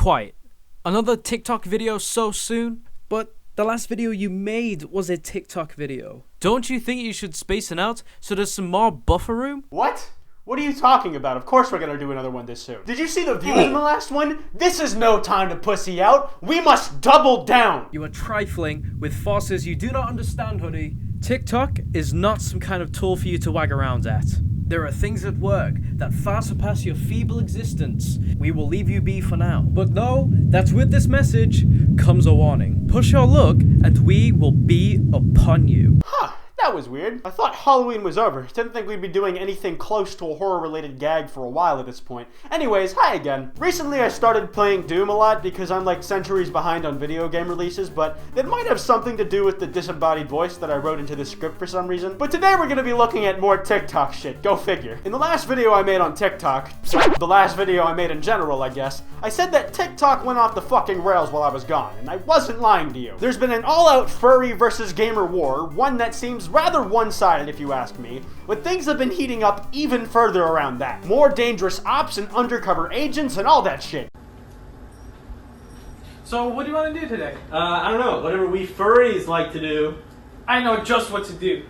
Kwite, another TikTok video so soon? But the last video you made was a TikTok video. Don't you think you should space it out so there's some more buffer room? What? What are you talking about? Of course we're gonna do another one this soon. Did you see the views in the last one? This is no time to pussy out. We must double down. You are trifling with forces you do not understand, hoodie. TikTok is not some kind of tool for you to wag around at. There are things at work that far surpass your feeble existence. We will leave you be for now. But know that with this message comes a warning. Push your luck and we will be upon you. Huh. That was weird. I thought Halloween was over. Didn't think we'd be doing anything close to a horror-related gag for a while at this point. Anyways, hi again. Recently I started playing Doom a lot because I'm like centuries behind on video game releases, but it might have something to do with the disembodied voice that I wrote into the script for some reason. But today we're gonna be looking at more TikTok shit. Go figure. In the last video I made on TikTok, the last video I made in general, I guess, I said that TikTok went off the fucking rails while I was gone, and I wasn't lying to you. There's been an all-out furry versus gamer war, one that seems rather one-sided if you ask me, but things have been heating up even further around that. More dangerous ops and undercover agents and all that shit. So what do you want to do today? I don't know, whatever we furries like to do. I know just what to do.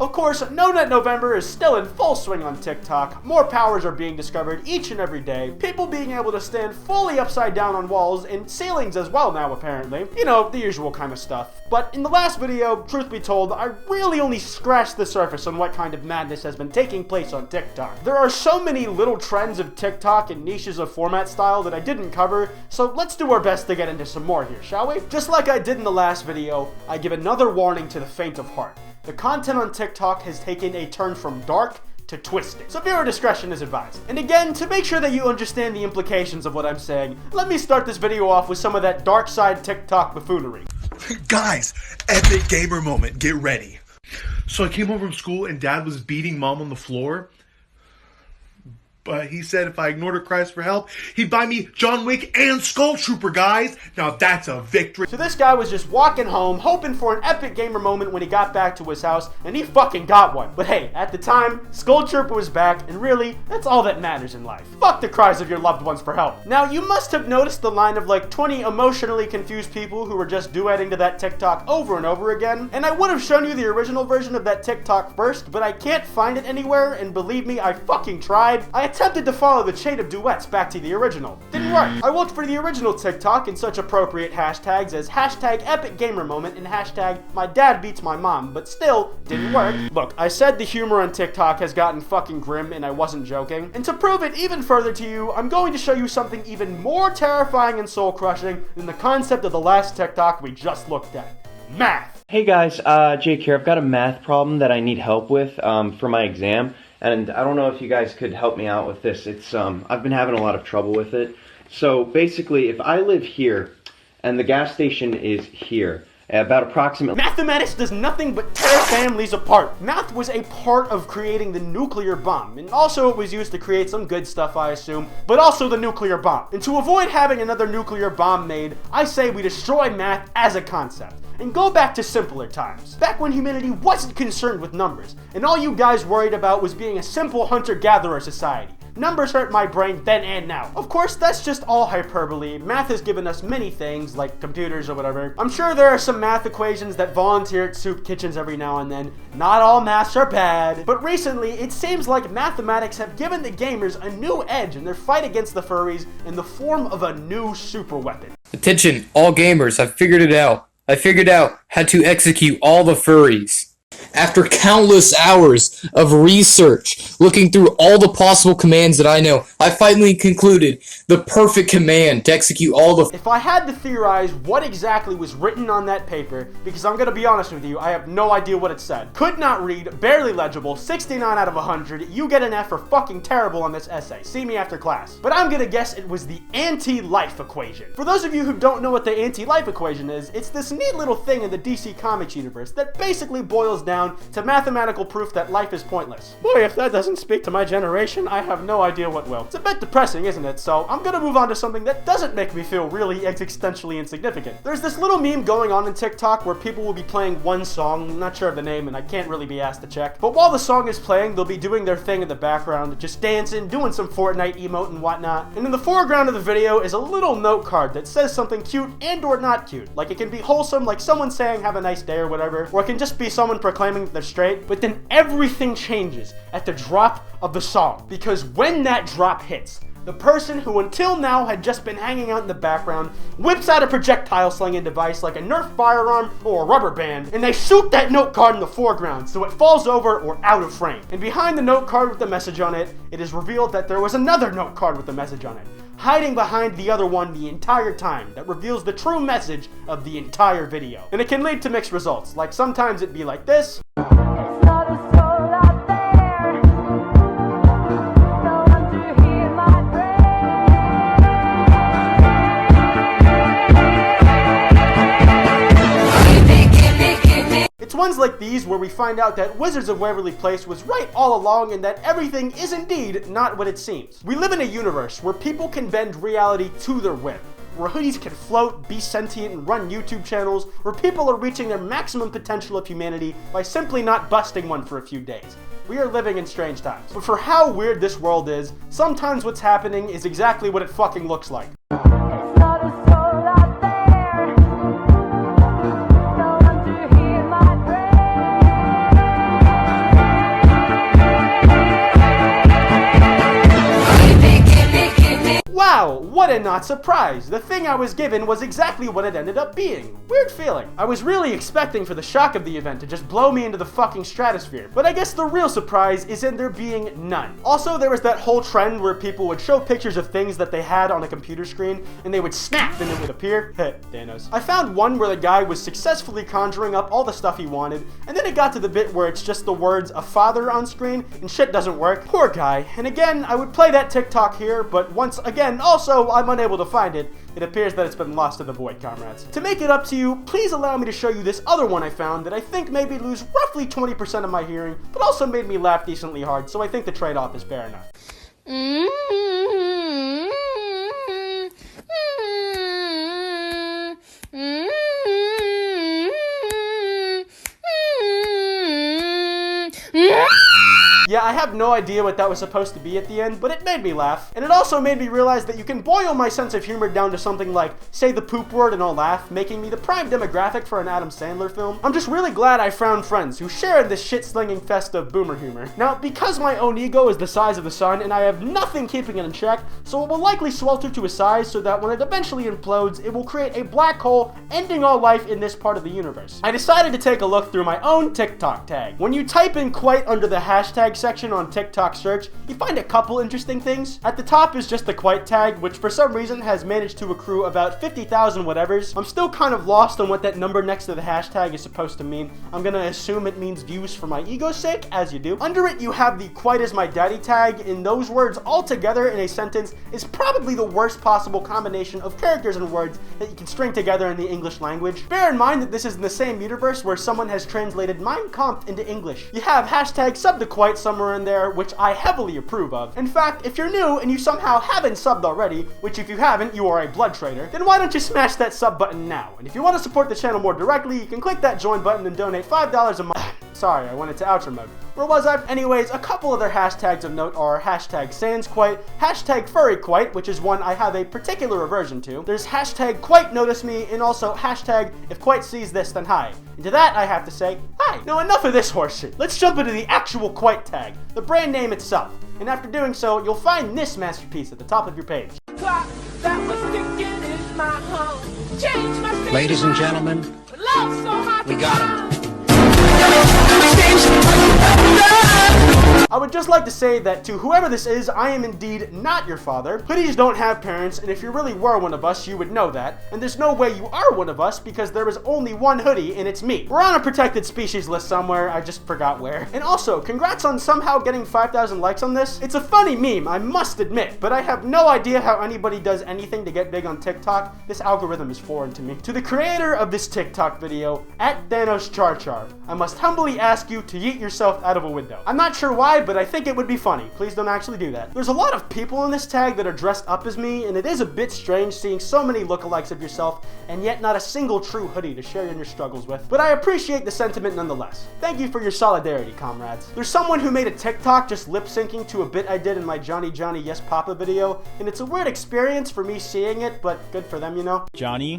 Of course, No Nut November is still in full swing on TikTok. More powers are being discovered each and every day. People being able to stand fully upside down on walls and ceilings as well now, apparently. You know, the usual kind of stuff. But in the last video, truth be told, I really only scratched the surface on what kind of madness has been taking place on TikTok. There are so many little trends of TikTok and niches of format style that I didn't cover, so let's do our best to get into some more here, shall we? Just like I did in the last video, I give another warning to the faint of heart. The content on TikTok has taken a turn from dark to twisted. So viewer discretion is advised. And again, to make sure that you understand the implications of what I'm saying, let me start this video off with some of that dark side TikTok buffoonery. Guys, epic gamer moment, get ready. So I came home from school and Dad was beating Mom on the floor. But he said if I ignored her cries for help, he'd buy me John Wick and Skull Trooper, guys. Now that's a victory. So this guy was just walking home, hoping for an epic gamer moment when he got back to his house, and he fucking got one. But hey, at the time, Skull Trooper was back, and really, that's all that matters in life. Fuck the cries of your loved ones for help. Now, you must have noticed the line of like 20 emotionally confused people who were just duetting to that TikTok over and over again, and I would have shown you the original version of that TikTok first, but I can't find it anywhere, and believe me, I fucking tried. I attempted to follow the chain of duets back to the original. Didn't work. I looked for the original TikTok in such appropriate hashtags as hashtag epic gamer moment and hashtag my dad beats my mom, but still didn't work. Look, I said the humor on TikTok has gotten fucking grim and I wasn't joking. And to prove it even further to you, I'm going to show you something even more terrifying and soul-crushing than the concept of the last TikTok we just looked at. Math. Hey guys, Jake here. I've got a math problem that I need help with for my exam. And I don't know if you guys could help me out with this. It's I've been having a lot of trouble with it. So basically, if I live here and the gas station is here, about approximately... Mathematics does nothing but tear families apart. Math was a part of creating the nuclear bomb, and also it was used to create some good stuff, I assume, but also the nuclear bomb. And to avoid having another nuclear bomb made, I say we destroy math as a concept and go back to simpler times. Back when humanity wasn't concerned with numbers, and all you guys worried about was being a simple hunter-gatherer society. Numbers hurt my brain then and now. Of course, that's just all hyperbole. Math has given us many things, like computers or whatever. I'm sure there are some math equations that volunteer at soup kitchens every now and then. Not all maths are bad. But recently, it seems like mathematics have given the gamers a new edge in their fight against the furries in the form of a new super weapon. Attention, all gamers, I've figured it out. I figured out how to execute all the furries. After countless hours of research, looking through all the possible commands that I know, I finally concluded the perfect command to execute all the... If I had to theorize what exactly was written on that paper, because I'm gonna be honest with you, I have no idea what it said. Could not read, barely legible, 69 out of 100, you get an F for fucking terrible on this essay. See me after class. But I'm gonna guess it was the anti-life equation. For those of you who don't know what the anti-life equation is, it's this neat little thing in the DC Comics universe that basically boils boils down to mathematical proof that life is pointless. Boy, if that doesn't speak to my generation, I have no idea what will. It's a bit depressing, isn't it? So I'm gonna move on to something that doesn't make me feel really existentially insignificant. There's this little meme going on in TikTok where people will be playing one song, I'm not sure of the name and I can't really be asked to check, but while the song is playing, they'll be doing their thing in the background, just dancing, doing some Fortnite emote and whatnot, and in the foreground of the video is a little note card that says something cute and or not cute. Like, it can be wholesome, like someone saying have a nice day or whatever, or it can just be someone proclaiming that they're straight, but then everything changes at the drop of the song, because when that drop hits, the person who until now had just been hanging out in the background whips out a projectile slinging device like a Nerf firearm or a rubber band, and they shoot that note card in the foreground so it falls over or out of frame. And behind the note card with the message on it, it is revealed that there was another note card with the message on it, hiding behind the other one the entire time, that reveals the true message of the entire video. And it can lead to mixed results, like sometimes it'd be like this. It's ones like these where we find out that Wizards of Waverly Place was right all along and that everything is indeed not what it seems. We live in a universe where people can bend reality to their whim, where hoodies can float, be sentient, and run YouTube channels, where people are reaching their maximum potential of humanity by simply not busting one for a few days. We are living in strange times. But for how weird this world is, sometimes what's happening is exactly what it fucking looks like. Wow, what a not surprise. The thing I was given was exactly what it ended up being. Weird feeling. I was really expecting for the shock of the event to just blow me into the fucking stratosphere, but I guess the real surprise is in there being none. Also, there was that whole trend where people would show pictures of things that they had on a computer screen, and they would snap and it would appear. Thanos. I found one where the guy was successfully conjuring up all the stuff he wanted, and then it got to the bit where it's just the words "a father" on screen, and shit doesn't work. Poor guy. And again, I would play that TikTok here, but once again, also, I'm unable to find it. It appears that it's been lost to the void, comrades. To make it up to you, please allow me to show you this other one I found that I think made me lose roughly 20% of my hearing, but also made me laugh decently hard, so I think the trade-off is fair enough. Yeah, I have no idea what that was supposed to be at the end, but it made me laugh. And it also made me realize that you can boil my sense of humor down to something like, say the poop word and I'll laugh, making me the prime demographic for an Adam Sandler film. I'm just really glad I found friends who share this shit-slinging fest of boomer humor. Now, because my own ego is the size of the sun and I have nothing keeping it in check, so it will likely swelter to a size so that when it eventually implodes, it will create a black hole, ending all life in this part of the universe. I decided to take a look through my own TikTok tag. When you type in Kwite under the hashtag section on TikTok search, you find a couple interesting things. At the top is just the Kwite tag, which for some reason has managed to accrue about 50,000 whatevers. I'm still kind of lost on what that number next to the hashtag is supposed to mean. I'm gonna assume it means views for my ego's sake, as you do. Under it, you have the Kwite is my daddy tag, and those words all together in a sentence is probably the worst possible combination of characters and words that you can string together in the English language. Bear in mind that this is in the same universe where someone has translated Mein Kampf into English. You have hashtag sub to Kwite somewhere in there, which I heavily approve of. In fact, if you're new and you somehow haven't subbed already, which if you haven't, you are a blood traitor, then why don't you smash that sub button now? And if you want to support the channel more directly, you can click that join button and donate $5 a month. Sorry, I went into outro mode. Where was I? Anyways, a couple other hashtags of note are hashtag SansQuite, hashtag FurryQuite, which is one I have a particular aversion to. There's hashtag Kwite Notice Me, and also hashtag if Kwite sees this, then hi. And to that, I have to say, hi. Now enough of this horseshit. Let's jump into the actual Kwite tag, the brand name itself. And after doing so, you'll find this masterpiece at the top of your page. Ladies and gentlemen, we got him. I would would just like to say that to whoever this is, I am indeed not your father. Hoodies don't have parents, and if you really were one of us, you would know that. And there's no way you are one of us because there is only one hoodie, and it's me. We're on a protected species list somewhere, I just forgot where. And also, congrats on somehow getting 5,000 likes on this. It's a funny meme, I must admit, but I have no idea how anybody does anything to get big on TikTok. This algorithm is foreign to me. To the creator of this TikTok video, @ThanosCharChar, I must humbly ask you to yeet yourself out of a window. I'm not sure why, but I think it would be funny. Please don't actually do that. There's a lot of people in this tag that are dressed up as me, and it is a bit strange seeing so many lookalikes of yourself, and yet not a single true hoodie to share in your struggles with. But I appreciate the sentiment nonetheless. Thank you for your solidarity, comrades. There's someone who made a TikTok just lip syncing to a bit I did in my Johnny Johnny Yes Papa video, and it's a weird experience for me seeing it, but good for them, you know? Johnny,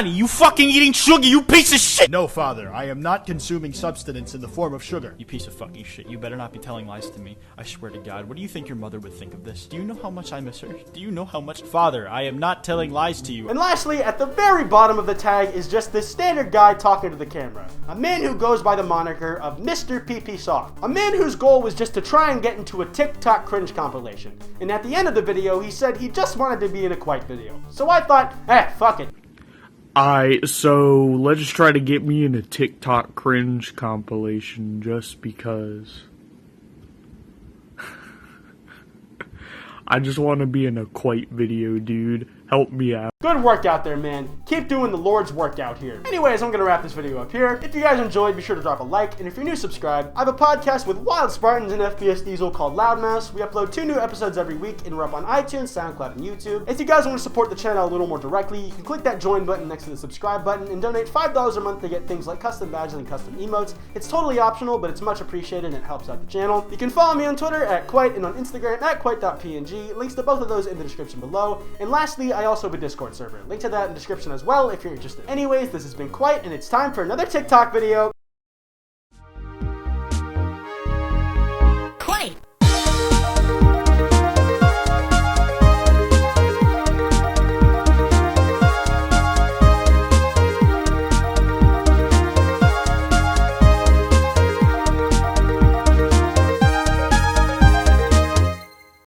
you fucking eating sugar, you piece of shit! No, father, I am not consuming substance in the form of sugar. You piece of fucking shit, you better not be telling lies to me. I swear to God, what do you think your mother would think of this? Do you know how much I miss her? Do you know how much— Father, I am not telling lies to you. And lastly, at the very bottom of the tag is just this standard guy talking to the camera. A man who goes by the moniker of Mr. PP Soft. A man whose goal was just to try and get into a TikTok cringe compilation. And at the end of the video, he said he just wanted to be in a Kwite video. So I thought, fuck it. So let's just try to get me in a TikTok cringe compilation just because. I just want to be in a Kwite video, dude. Help me out. Good work out there, man. Keep doing the Lord's work out here. Anyways, I'm gonna wrap this video up here. If you guys enjoyed, be sure to drop a like, and if you're new, subscribe. I have a podcast with Wild Spartans and FPS Diesel called Loudmouse. We upload 2 new episodes every week, and we're up on iTunes, SoundCloud, and YouTube. If you guys want to support the channel a little more directly, you can click that join button next to the subscribe button and donate $5 a month to get things like custom badges and custom emotes. It's totally optional, but it's much appreciated and it helps out the channel. You can follow me on Twitter @Kwite and on Instagram @Kwite.png. Links to both of those in the description below. And lastly, I also have a Discord server. Link to that in the description as well if you're interested. Anyways, this has been Kwite, and it's time for another TikTok video.